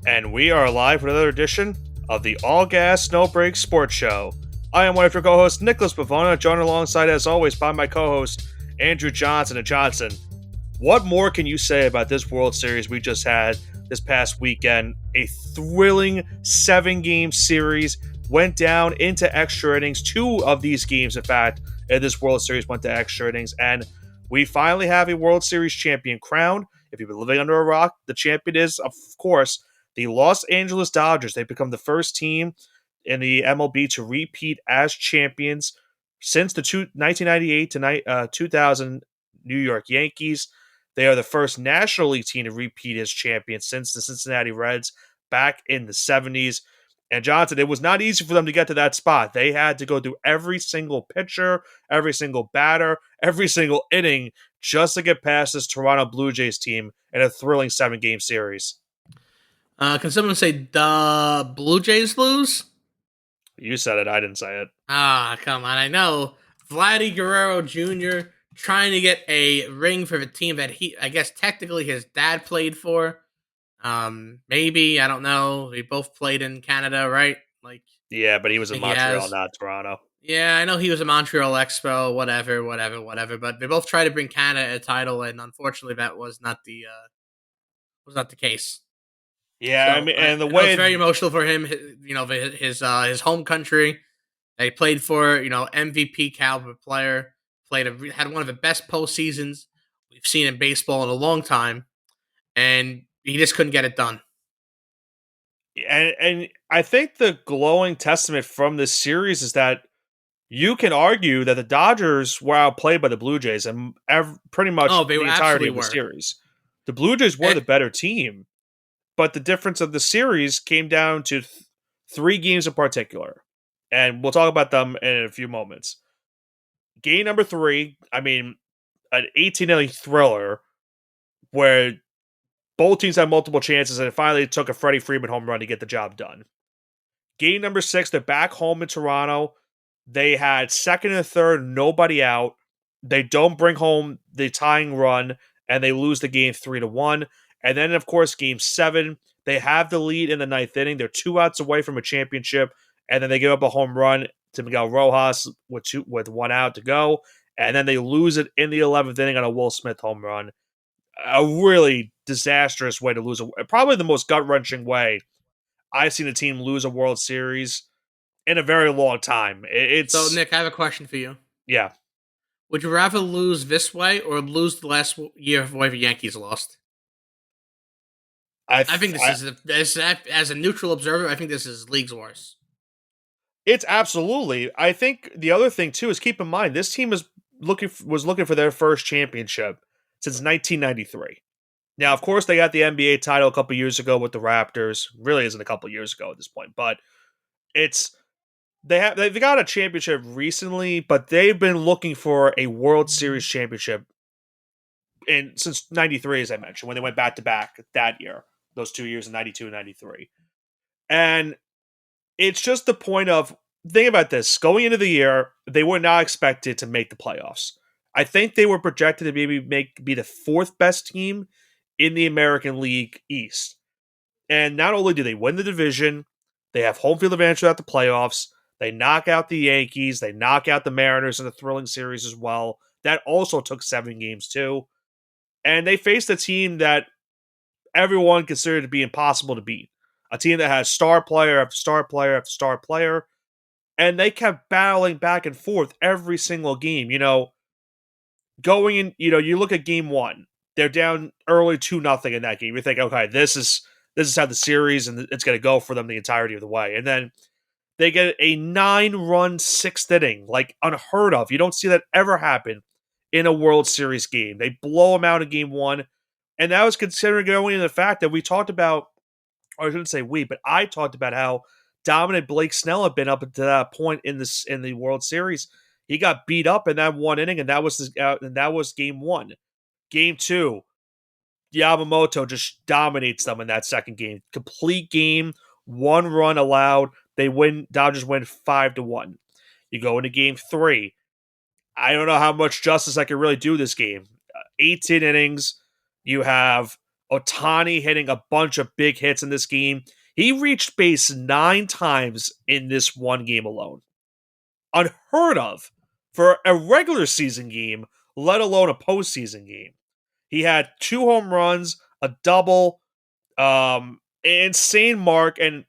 And we are live with another edition of the All Gas No Break Sports Show. I am one of your co-hosts, Nicholas Pavona, joined alongside, as always, by my co-host, Andrew Johnson. And Johnson, what more can you say about this World Series we just had this past weekend? A thrilling 7-game series went down into extra innings. 2 of these games, in fact, in this World Series went to extra innings. And we finally have a World Series champion crowned. If you've been living under a rock, the champion is, of course, the Los Angeles Dodgers. They've become the first team in the MLB to repeat as champions since the 1998 to 2000 New York Yankees. They are the first National League team to repeat as champions since the Cincinnati Reds back in the 70s. And Johnson, it was not easy for them to get to that spot. They had to go through every single pitcher, every single batter, every single inning just to get past this Toronto Blue Jays team in a thrilling 7-game series. Can someone say the Blue Jays lose? You said it. I didn't say it. Come on. I know. Vladdy Guerrero Jr. trying to get a ring for the team that I guess technically his dad played for. Maybe, I don't know. We both played in Canada, right? Yeah, but he was in Montreal, not Toronto. Yeah, I know he was a Montreal Expo, whatever. But they both tried to bring Canada a title, and unfortunately, that was not the case. Yeah, So, I mean, and the way it's very emotional for him. His home country. They played for MVP caliber player. Had one of the best postseasons we've seen in baseball in a long time, and he just couldn't get it done. And I think the glowing testament from this series is that you can argue that the Dodgers were outplayed by the Blue Jays and pretty much the entirety of the series. The Blue Jays were the better team, but the difference of the series came down to 3 games in particular. And we'll talk about them in a few moments. Game number 3, I mean, an 18-inning thriller where both teams had multiple chances, and it finally took a Freddie Freeman home run to get the job done. Game number 6, they're back home in Toronto. They had second and third, nobody out. They don't bring home the tying run, and they lose the game 3-1. And then, of course, game 7, they have the lead in the 9th inning. They're 2 outs away from a championship, and then they give up a home run to Miguel Rojas with 1 out to go. And then they lose it in the 11th inning on a Will Smith home run. A really disastrous way to lose. Probably the most gut-wrenching way I've seen a team lose a World Series in a very long time. So, Nick, I have a question for you. Yeah. Would you rather lose this way or lose the last year of the way the Yankees lost? I think as a neutral observer, I think this is league's worst. It's absolutely. I think the other thing too is keep in mind this team was looking for their first championship since 1993. Now, of course, they got the NBA title a couple years ago with the Raptors. Really isn't a couple years ago at this point, but they've got a championship recently, but they've been looking for a World Series championship since 93, as I mentioned, when they went back to back that year. Those 2 years in 92 and 93. And it's just the point of, think about this. Going into the year, they were not expected to make the playoffs. I think they were projected to maybe be the 4th best team in the American League East. And not only do they win the division, they have home field advantage throughout the playoffs. They knock out the Yankees. They knock out the Mariners in a thrilling series as well. That also took 7 games too. And they faced a team that everyone considered to be impossible to beat. A team that has star player after star player after star player. And they kept battling back and forth every single game. Going in, you look at game 1. They're down early 2-0 in that game. You think, okay, this is how the series and it's going to go for them the entirety of the way. And then they get a 9-run 6th inning, like unheard of. You don't see that ever happen in a World Series game. They blow them out in game 1. And that was considering going into the fact that we talked about, or I shouldn't say we, but I talked about how dominant Blake Snell had been up to that point in the World Series. He got beat up in that 1 inning, and that was game 1. Game 2, Yamamoto just dominates them in that second game. Complete game, 1 run allowed. They win. Dodgers win 5-1. You go into game 3. I don't know how much justice I can really do this game. 18 innings. You have Otani hitting a bunch of big hits in this game. He reached base 9 times in this one game alone. Unheard of for a regular season game, let alone a postseason game. He had 2 home runs, a double, insane mark, and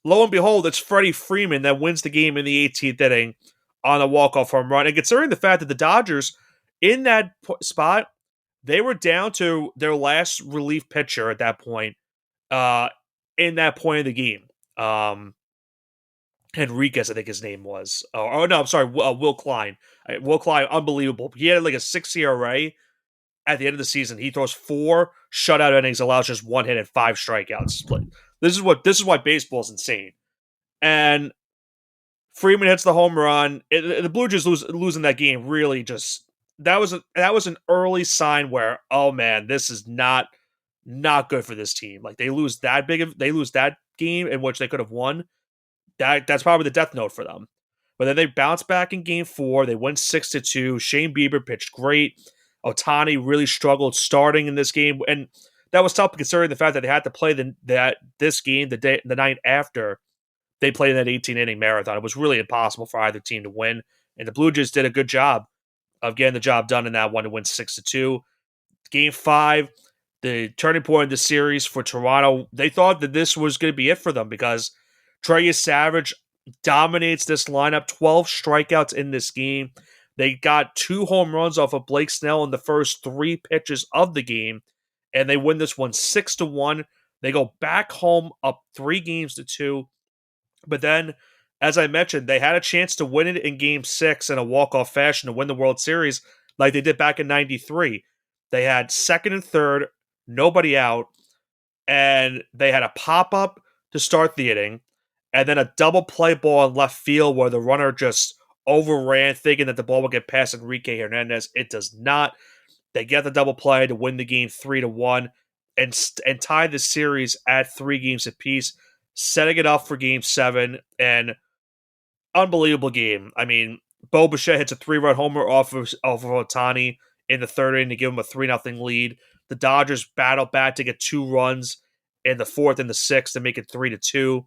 lo and behold, it's Freddie Freeman that wins the game in the 18th inning on a walk-off home run. And considering the fact that the Dodgers, in that spot, they were down to their last relief pitcher at that point, in that point of the game. Henriquez, I think his name was. Oh no, I'm sorry, Will Klein. Will Klein, unbelievable. He had like a 6 ERA at the end of the season. He throws 4 shutout innings, allows just 1 hit and 5 strikeouts. This is why baseball is insane. And Freeman hits the home run. The Blue Jays losing that game really just that was an early sign where, oh man, this is not good for this team. Like they lose that game in which they could have won. That's probably the death note for them. But then they bounce back in game 4. They win 6-2. Shane Bieber pitched great. Otani really struggled starting in this game, and that was tough considering the fact that they had to play this game the night after they played in that 18-inning marathon. It was really impossible for either team to win, and the Blue Jays did a good job of getting the job done in that one to win 6-2. Game 5, the turning point of the series for Toronto. They thought that this was going to be it for them because Trey Savage dominates this lineup, 12 strikeouts in this game. They got 2 home runs off of Blake Snell in the first 3 pitches of the game, and they win this one 6-1. They go back home up 3-2. But then, as I mentioned, they had a chance to win it in game 6 in a walk-off fashion to win the World Series like they did back in 93. They had second and third, nobody out, and they had a pop-up to start the inning, and then a double play ball in left field where the runner just overran, thinking that the ball would get past Enrique Hernandez. It does not. They get the double play to win the game 3-1 and tie the series at 3 games apiece, setting it up for game 7. And unbelievable game. I mean, Bo Bichette hits a 3-run homer off of Otani in the 3rd inning to give him a 3-0 lead. The Dodgers battle back to get 2 runs in the 4th and the 6th to make it 3-2.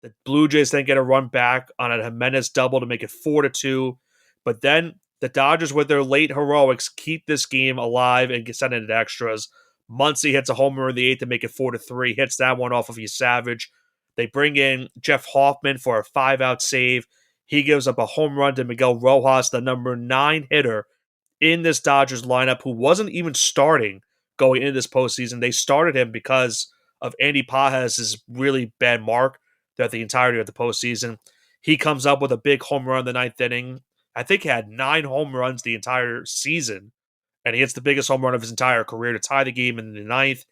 The Blue Jays then get a run back on a Jimenez double to make it 4-2. But then the Dodgers, with their late heroics, keep this game alive and send it into extras. Muncy hits a homer in the 8th to make it 4-3. Hits that one off of Savage. They bring in Jeff Hoffman for a 5-out save. He gives up a home run to Miguel Rojas, the number 9 hitter in this Dodgers lineup, who wasn't even starting going into this postseason. They started him because of Andy Pages' really bad mark throughout the entirety of the postseason. He comes up with a big home run in the 9th inning. I think he had 9 home runs the entire season, and he hits the biggest home run of his entire career to tie the game in the 9th.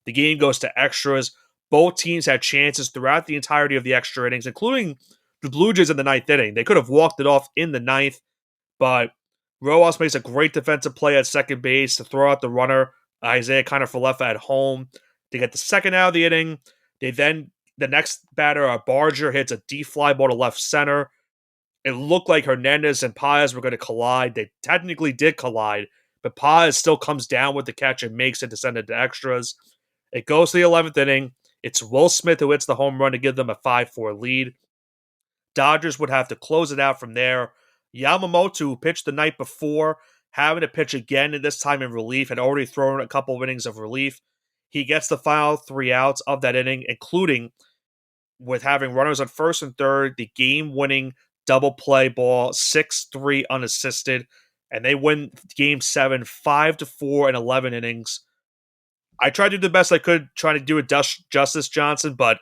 The game goes to extras. Both teams had chances throughout the entirety of the extra innings, including the Blue Jays in the 9th inning. They could have walked it off in the 9th, but Rojas makes a great defensive play at second base to throw out the runner, Isaiah Kiner-Falefa, at home to get the second out of the inning. The next batter, Barger, hits a deep fly ball to left center. It looked like Hernandez and Paez were going to collide. They technically did collide, but Paez still comes down with the catch and makes it to send it to extras. It goes to the 11th inning. It's Will Smith who hits the home run to give them a 5-4 lead. Dodgers would have to close it out from there. Yamamoto, who pitched the night before, having to pitch again, and this time in relief, had already thrown a couple of innings of relief. He gets the final 3 outs of that inning, including with having runners on first and third, the game-winning double play ball, 6-3 unassisted, and they win game 7, 5-4 in 11 innings. I tried to do the best I could trying to do it justice, Johnson, but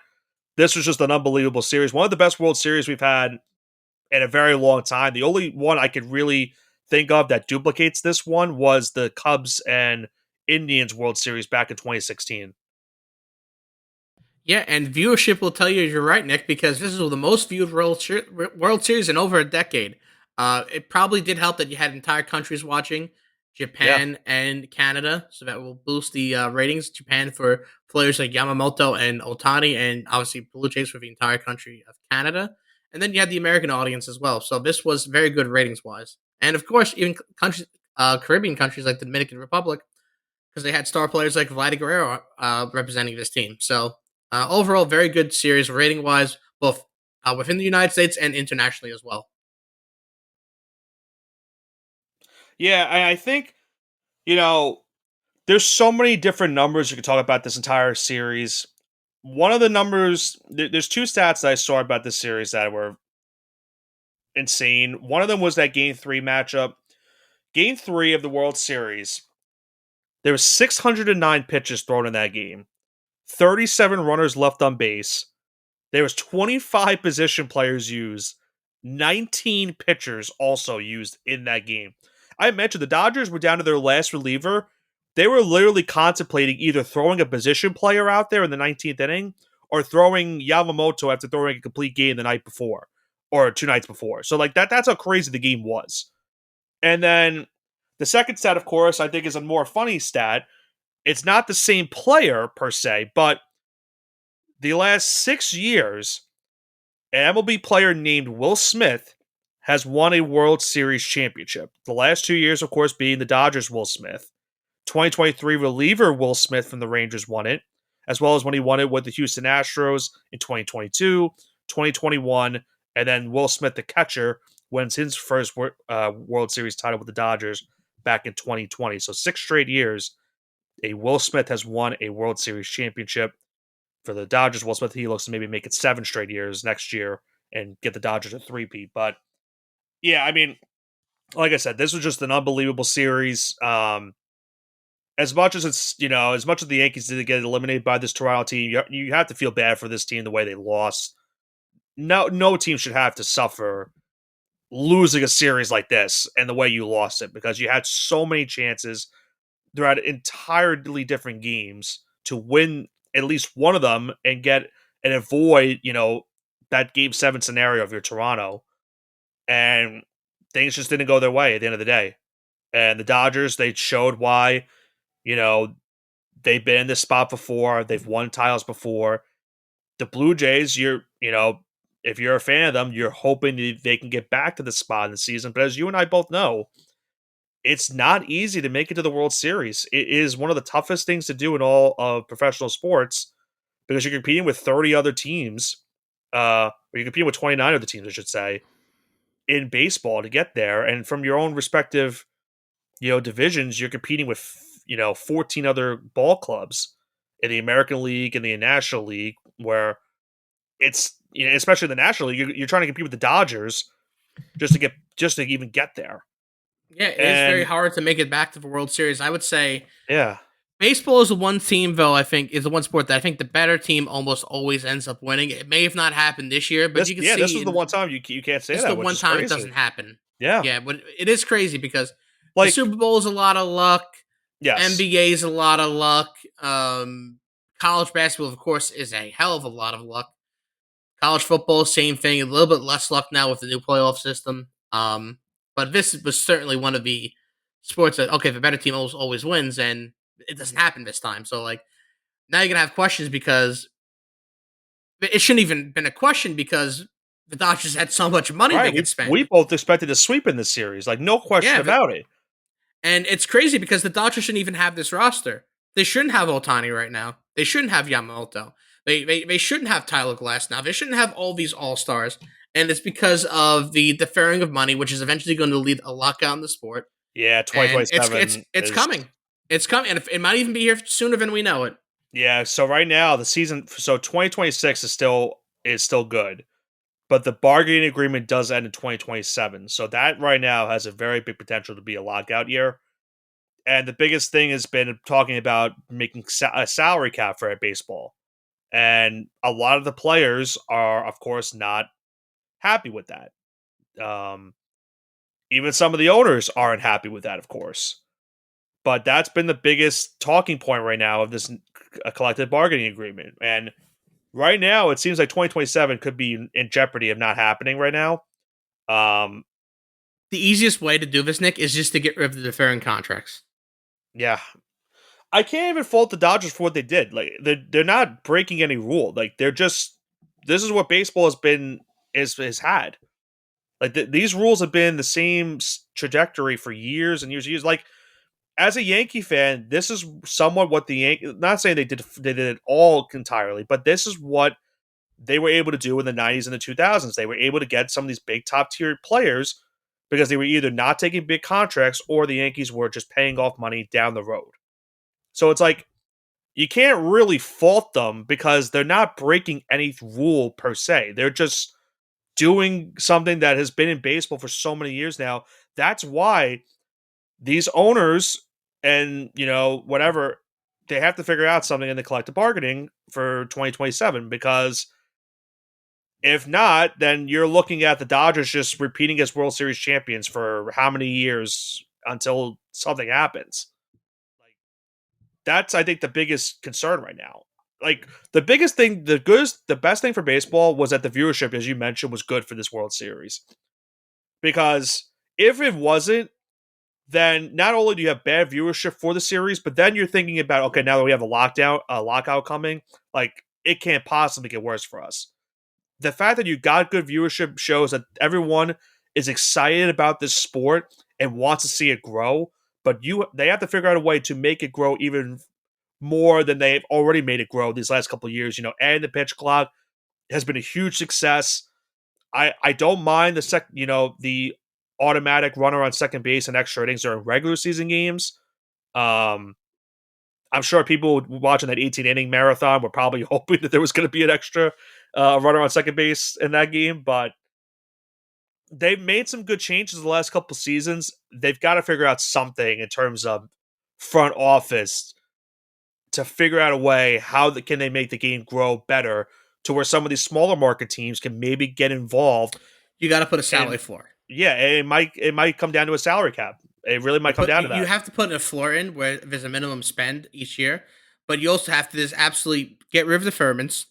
this was just an unbelievable series. One of the best World Series we've had in a very long time. The only one I could really think of that duplicates this one was the Cubs and Indians World Series back in 2016. Yeah, and viewership will tell you you're right, Nick, because this is the most viewed World Series in over a decade. It probably did help that you had entire countries watching, Japan and Canada, so that will boost the ratings. Japan for players like Yamamoto and Otani, and obviously Blue Jays for the entire country of Canada. And then you had the American audience as well. So this was very good ratings wise. And of course, even countries, Caribbean countries like the Dominican Republic, because they had star players like Vladdy Guerrero representing this team. So overall, very good series rating wise, both within the United States and internationally as well. Yeah, I think you know there's so many different numbers you could talk about this entire series. One of the numbers, there's two stats that I saw about this series that were insane. One of them was that Game Three matchup. Game Three of the World Series, there was 609 pitches thrown in that game. 37 runners left on base. There was 25 position players used. 19 pitchers also used in that game. I mentioned the Dodgers were down to their last reliever. They were literally contemplating either throwing a position player out there in the 19th inning or throwing Yamamoto after throwing a complete game the night before or 2 nights before. So like that's how crazy the game was. And then the second stat, of course, I think is a more funny stat. It's not the same player per se, but the last 6 years, an MLB player named Will Smith has won a World Series championship. The last 2 years, of course, being the Dodgers' Will Smith. 2023 reliever Will Smith from the Rangers won it, as well as when he won it with the Houston Astros in 2022, 2021, and then Will Smith, the catcher, wins his first World Series title with the Dodgers back in 2020. So 6 straight years, a Will Smith has won a World Series championship. For the Dodgers, Will Smith, he looks to maybe make it 7 straight years next year and get the Dodgers a three-peat. But yeah, I mean, like I said, this was just an unbelievable series. As much as it's, as much as the Yankees did get eliminated by this Toronto team, you have to feel bad for this team the way they lost. No team should have to suffer losing a series like this and the way you lost it, because you had so many chances throughout entirely different games to win at least one of them and avoid, that game 7 scenario of your Toronto. And things just didn't go their way at the end of the day. And the Dodgers, they showed why, they've been in this spot before. They've won titles before. The Blue Jays, if you're a fan of them, you're hoping they can get back to the spot in the season. But as you and I both know, it's not easy to make it to the World Series. It is one of the toughest things to do in all of professional sports, because you're competing with 30 other teams, or you're competing with 29 other teams, I should say, in baseball to get there. And from your own respective, divisions, you're competing with, 14 other ball clubs in the American League and the National League, where it's, especially in the National League, you're trying to compete with the Dodgers just to even get there. Yeah, it is very hard to make it back to the World Series. I would say, yeah, baseball is the one team, though, I think, is the one sport that I think the better team almost always ends up winning. It may have not happened this year, but you can see. This was the one time you can't say that. This is the one time it doesn't happen. Yeah. Yeah, but it is crazy because the Super Bowl is a lot of luck. Yes. NBA is a lot of luck. College basketball, of course, is a hell of a lot of luck. College football, same thing. A little bit less luck now with the new playoff system. But this was certainly one of the sports that, okay, the better team always wins, and it doesn't happen this time. So, like, now you're going to have questions because it shouldn't even been a question because the Dodgers had so much money they could spend. We both expected a sweep in this series. Like, no question about it. And it's crazy because the Dodgers shouldn't even have this roster. They shouldn't have Ohtani right now. They shouldn't have Yamamoto. They shouldn't have Tyler Glass now. They shouldn't have all these all-stars. And it's because of the deferring of money, which is eventually going to lead a lockout in the sport. Yeah, 2027. It's coming. It's coming. And it might even be here sooner than we know it. Yeah, so right now, the season... So 2026 is still good. But the bargaining agreement does end in 2027. So that right now has a very big potential to be a lockout year. And the biggest thing has been talking about making a salary cap for baseball. And a lot of the players are, of course, not happy with that. Even some of the owners aren't happy with that, of course. But that's been the biggest talking point right now of this collective bargaining agreement. And right now, it seems like 2027 could be in jeopardy of not happening right now. The easiest way to do this, Nick, is just to get rid of the deferring contracts. Yeah. I can't even fault the Dodgers for what they did. Like, they're not breaking any rule. Like, they're just... This is what baseball has had. Like, these rules have been the same trajectory for years and years and years. Like, as a Yankee fan, this is somewhat what the Yankees, not saying they did it all entirely, but this is what they were able to do in the 90s and the 2000s. They were able to get some of these big top tier players because they were either not taking big contracts or the Yankees were just paying off money down the road. So it's like you can't really fault them because they're not breaking any rule per se. They're just doing something that has been in baseball for so many years now. That's why these owners and, whatever, they have to figure out something in the collective bargaining for 2027 because if not, then you're looking at the Dodgers just repeating as World Series champions for how many years until something happens. Like that's, I think, the biggest concern right now. Like the biggest thing, the best thing for baseball was that the viewership, as you mentioned, was good for this World Series. Because if it wasn't, then not only do you have bad viewership for the series, but then you're thinking about, okay, now that we have a lockout coming, like it can't possibly get worse for us. The fact that you got good viewership shows that everyone is excited about this sport and wants to see it grow, but they have to figure out a way to make it grow even more than they've already made it grow these last couple of years. Adding the pitch clock has been a huge success. I don't mind the automatic runner on second base and extra innings during regular season games. I'm sure people watching that 18 inning marathon were probably hoping that there was going to be an extra runner on second base in that game, but they've made some good changes the last couple seasons. They've got to figure out something in terms of front office to figure out a way can they make the game grow better to where some of these smaller market teams can maybe get involved. You got to put a salary floor. Yeah, it might come down to a salary cap. It really might come down to that. You have to put a floor in where there's a minimum spend each year, but you also have to just absolutely get rid of the deferments,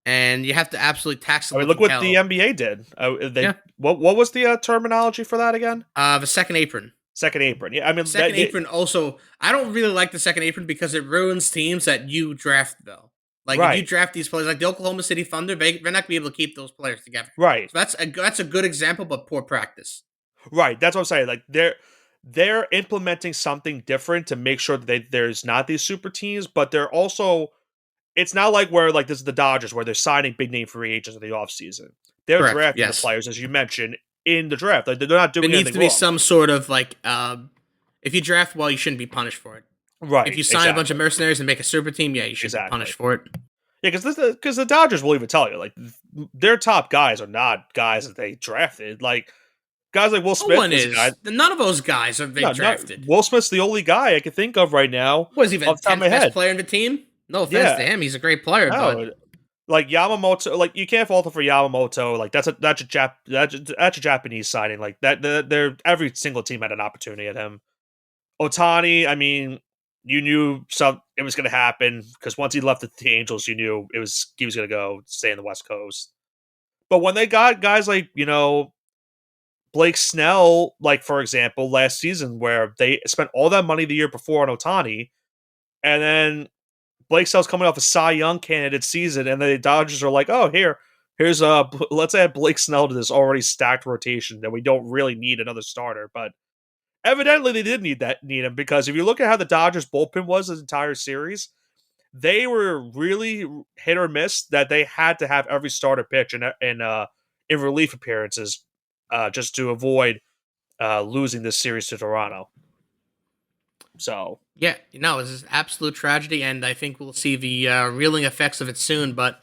and you have to absolutely tax the look what the NBA did. What was the terminology for that again? The second apron. Second apron. Yeah, I mean, second apron also, I don't really like the second apron because it ruins teams that you draft, though. Like, if you draft these players, like the Oklahoma City Thunder, they're not going to be able to keep those players together. Right. So that's a good example, but poor practice. Right. That's what I'm saying. Like, they're implementing something different to make sure that there's not these super teams, but they're also, it's not like where, like, this is the Dodgers, where they're signing big name free agents in the offseason. They're drafting the players, as you mentioned, in the draft. Like, they're not doing anything wrong. There needs to be some sort of, like, if you draft well, you shouldn't be punished for it. Right. If you sign a bunch of mercenaries and make a super team, you should be punished for it. Yeah, because the Dodgers will even tell you, like, their top guys are not guys that they drafted. Like, guys like Will Smith. None of those guys are drafted. Will Smith's the only guy I can think of right now. Was he the 10th best player in the team? No offense to him, he's a great player. But like Yamamoto, like you can't fault him for Yamamoto. Like that's a Japanese signing. Like that, every single team had an opportunity at him. Ohtani, I mean, you knew it was going to happen because once he left the Angels, you knew he was going to go stay in the West Coast. But when they got guys like Blake Snell, like for example, last season, where they spent all that money the year before on Ohtani, and then Blake Snell's coming off a Cy Young candidate season, and the Dodgers are like, "Oh, here's let's add Blake Snell to this already stacked rotation that we don't really need another starter." But evidently, they did need him because if you look at how the Dodgers bullpen was this entire series, they were really hit or miss that they had to have every starter pitch in relief appearances just to avoid losing this series to Toronto. So yeah, this is absolute tragedy, and I think we'll see the reeling effects of it soon. But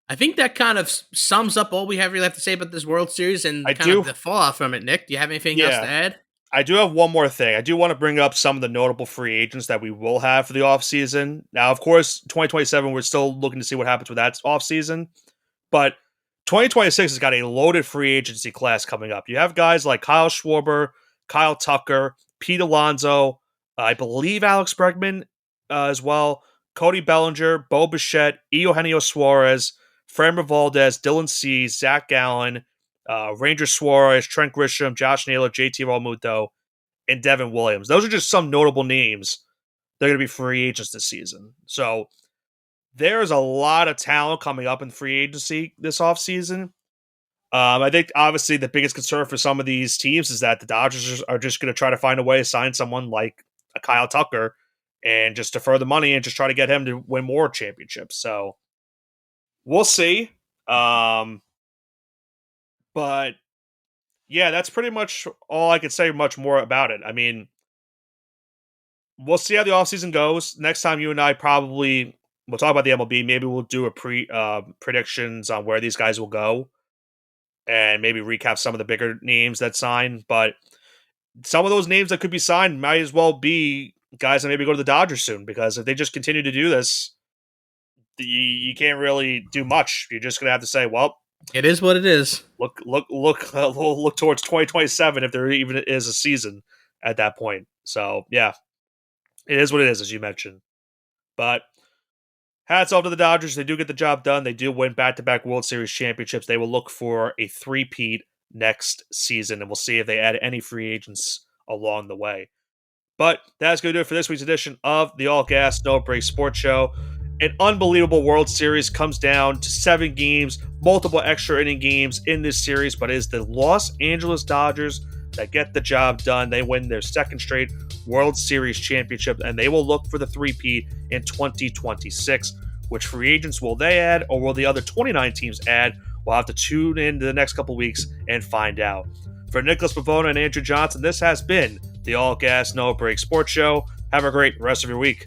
I think that kind of sums up all we really have to say about this World Series and the fallout from it. Nick, do you have anything else to add? I do have one more thing. I do want to bring up some of the notable free agents that we will have for the offseason. Now, of course, 2027, we're still looking to see what happens with that offseason. But 2026 has got a loaded free agency class coming up. You have guys like Kyle Schwarber, Kyle Tucker, Pete Alonso, I believe Alex Bregman as well, Cody Bellinger, Bo Bichette, Eugenio Suarez, Framber Valdez, Dylan Cease, Zach Gallen, Ranger Suarez, Trent Grisham, Josh Naylor, JT Realmuto, and Devin Williams. Those are just some notable names. They're going to be free agents this season. So there's a lot of talent coming up in free agency this offseason. I think, obviously, the biggest concern for some of these teams is that the Dodgers are just going to try to find a way to sign someone like a Kyle Tucker and just defer the money and just try to get him to win more championships. So we'll see. But yeah, that's pretty much all I could say much more about it. I mean, we'll see how the offseason goes. Next time you and I probably we'll talk about the MLB. Maybe we'll do a predictions on where these guys will go and maybe recap some of the bigger names that sign. But some of those names that could be signed might as well be guys that maybe go to the Dodgers soon, because if they just continue to do this, you can't really do much. You're just going to have to say, well, it is what it is. Look towards 2027 if there even is a season at that point. So yeah, it is what it is, as you mentioned. But hats off to the Dodgers. They do get the job done. They do win back-to-back World Series championships. They will look for a three-peat next season, and we'll see if they add any free agents along the way. But that's going to do it for this week's edition of the All Gas No Break Sports Show. An unbelievable World Series comes down to 7 games, multiple extra inning games in this series, but it is the Los Angeles Dodgers that get the job done. They win their second straight World Series championship, and they will look for the three-peat in 2026. Which free agents will they add, or will the other 29 teams add? We'll have to tune in to the next couple weeks and find out. For Nicholas Pavona and Andrew Johnson, this has been the All Gas No Break Sports Show. Have a great rest of your week.